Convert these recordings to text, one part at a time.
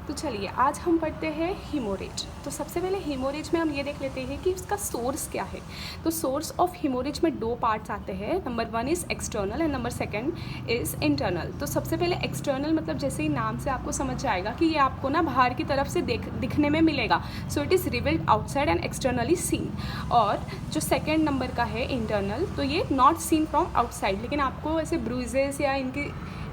तो चलिए आज हम पढ़ते हैं हीमोरेज। तो सबसे पहले हीमोरेज में हम ये देख लेते हैं कि उसका सोर्स क्या है। तो सोर्स ऑफ हीमोरेज में दो पार्ट्स आते हैं, number 1 is external and number 2 is internal. तो सबसे पहले एक्सटर्नल मतलब जैसे ही नाम से आपको समझ जाएगा कि ये आपको ना बाहर की तरफ से दिखने में मिलेगा, so it is revealed outside and externally seen. और जो सेकेंड नंबर का है इंटरनल, तो ये नॉट सीन फ्रॉम आउटसाइड, लेकिन आपको ऐसे ब्रूजेस या इनकी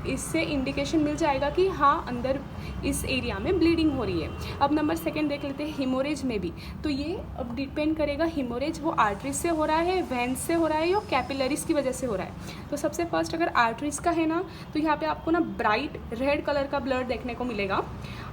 इससे इंडिकेशन मिल जाएगा कि हाँ अंदर इस एरिया में ब्लीडिंग हो रही है। अब नंबर 2 देख लेते हैं हीमोरेज में भी। तो ये अब डिपेंड करेगा हीमोरेज वो आर्टरीज से हो रहा है, वेन्स से हो रहा है या कैपिलरीज की वजह से हो रहा है। तो सबसे फर्स्ट अगर आर्टरीज का है ना, तो यहाँ पे आपको ना ब्राइट रेड कलर का ब्लड देखने को मिलेगा,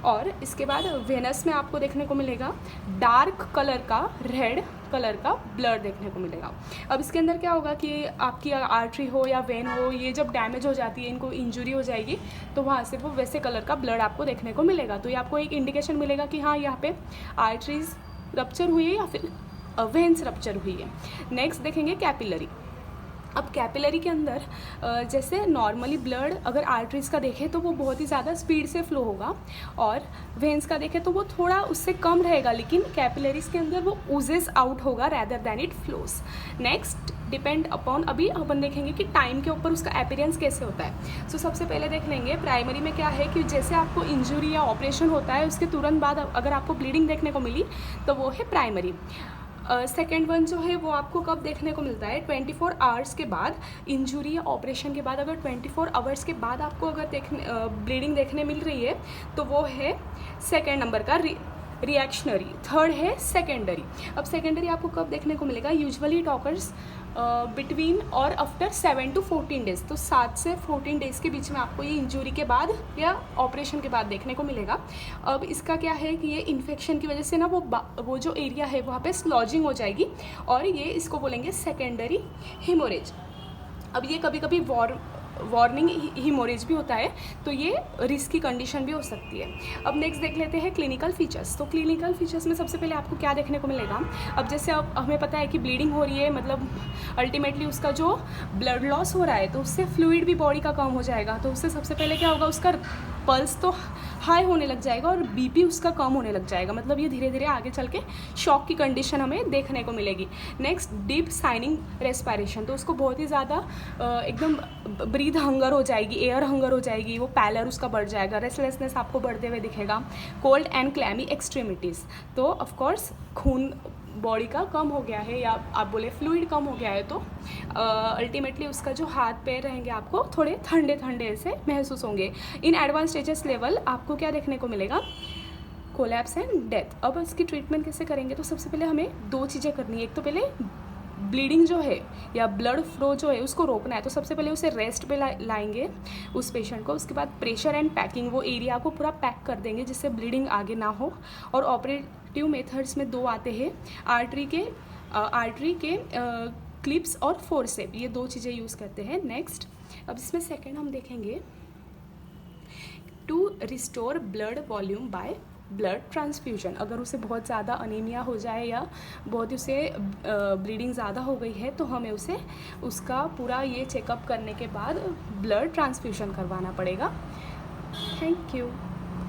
और इसके बाद वेनस में आपको देखने को मिलेगा डार्क कलर का रेड कलर का ब्लड देखने को मिलेगा। अब इसके अंदर क्या होगा कि आपकी आर्टरी हो या वेन हो, ये जब डैमेज हो जाती है, इनको इंजरी हो जाएगी, तो वहाँ से वो वैसे कलर का ब्लड आपको देखने को मिलेगा। तो ये आपको एक इंडिकेशन मिलेगा कि हाँ यहाँ पे आर्टरीज रप्चर हुई है या फिर वेन्स रप्चर हुई है। नेक्स्ट देखेंगे कैपिलरी। अब कैपिलरी के अंदर जैसे नॉर्मली ब्लड अगर आर्टरीज का देखें तो वो बहुत ही ज़्यादा स्पीड से फ्लो होगा, और वेन्स का देखें तो वो थोड़ा उससे कम रहेगा, लेकिन कैपिलरीज के अंदर वो ऊजेस आउट होगा rather than it flows. Next depend upon, अभी अपन देखेंगे कि टाइम के ऊपर उसका अपीयरेंस कैसे होता है। सो सबसे पहले देख लेंगे प्राइमरी में क्या है कि जैसे आपको इंजरी या ऑपरेशन होता है उसके तुरंत बाद अगर आपको ब्लीडिंग देखने को मिली तो वो है प्राइमरी। सेकेंड वन जो है वो आपको कब देखने को मिलता है, 24 आवर्स के बाद, इंजरी या ऑपरेशन के बाद। अगर 24 आवर्स के बाद आपको अगर ब्लीडिंग देखने मिल रही है तो वो है सेकेंड नंबर का रिएक्शनरी। थर्ड है सेकेंडरी। अब सेकेंडरी आपको कब देखने को मिलेगा, यूजुअली टॉकर्स बिटवीन और आफ्टर 7 to 14 डेज। तो 7 से 14 डेज़ के बीच में आपको ये इंजरी के बाद या ऑपरेशन के बाद देखने को मिलेगा। अब इसका क्या है कि ये इन्फेक्शन की वजह से ना वो जो एरिया है वहाँ पे स्लॉजिंग हो जाएगी, और ये इसको बोलेंगे सेकेंडरी हीमोरेज। अब ये कभी कभी वार्निंग हीमोरेज भी होता है, तो ये रिस्क की कंडीशन भी हो सकती है। अब नेक्स्ट देख लेते हैं क्लिनिकल फीचर्स। तो क्लिनिकल फीचर्स में सबसे पहले आपको क्या देखने को मिलेगा, अब जैसे अब हमें पता है कि ब्लीडिंग हो रही है, मतलब अल्टीमेटली उसका जो ब्लड लॉस हो रहा है तो उससे फ्लूइड भी बॉडी का कम हो जाएगा। तो उससे सबसे पहले क्या होगा, उसका पल्स तो हाई होने लग जाएगा और बीपी उसका कम होने लग जाएगा, मतलब ये धीरे धीरे आगे चल के शॉक की कंडीशन हमें देखने को मिलेगी। नेक्स्ट डीप साइनिंग रेस्पिरेशन, तो उसको बहुत ही ज़्यादा एकदम ब्रीथ हंगर हो जाएगी, एयर हंगर हो जाएगी, वो पैलर उसका बढ़ जाएगा, रेस्टलेसनेस आपको बढ़ते हुए दिखेगा। कोल्ड एंड क्लैमी एक्सट्रीमिटीज़, तो ऑफकोर्स खून बॉडी का कम हो गया है या आप बोले फ्लूइड कम हो गया है, तो अल्टीमेटली उसका जो हाथ पैर रहेंगे आपको थोड़े ठंडे ठंडे से महसूस होंगे। इन एडवांस स्टेजेस लेवल आपको क्या देखने को मिलेगा, कोलैप्स एंड डेथ। अब इसकी ट्रीटमेंट कैसे करेंगे, तो सबसे पहले हमें 2 चीज़ें करनी है। एक तो पहले ब्लीडिंग जो है या ब्लड फ्लो जो है उसको रोकना है, तो सबसे पहले उसे रेस्ट पे लाएंगे उस पेशेंट को। उसके बाद प्रेशर एंड पैकिंग, वो एरिया को पूरा पैक कर देंगे जिससे ब्लीडिंग आगे ना हो। और ऑपरेटिव मेथड्स में 2 आते हैं, आर्टरी के क्लिप्स और फोर्सेप, ये 2 चीज़ें यूज़ करते हैं। नेक्स्ट अब इसमें सेकेंड हम देखेंगे to restore blood volume by blood transfusion. अगर उसे बहुत ज़्यादा अनीमिया हो जाए या बहुत उसे ब्लीडिंग ज़्यादा हो गई है तो हमें उसे उसका पूरा ये चेकअप करने के बाद ब्लड ट्रांसफ्यूजन करवाना पड़ेगा। Thank you.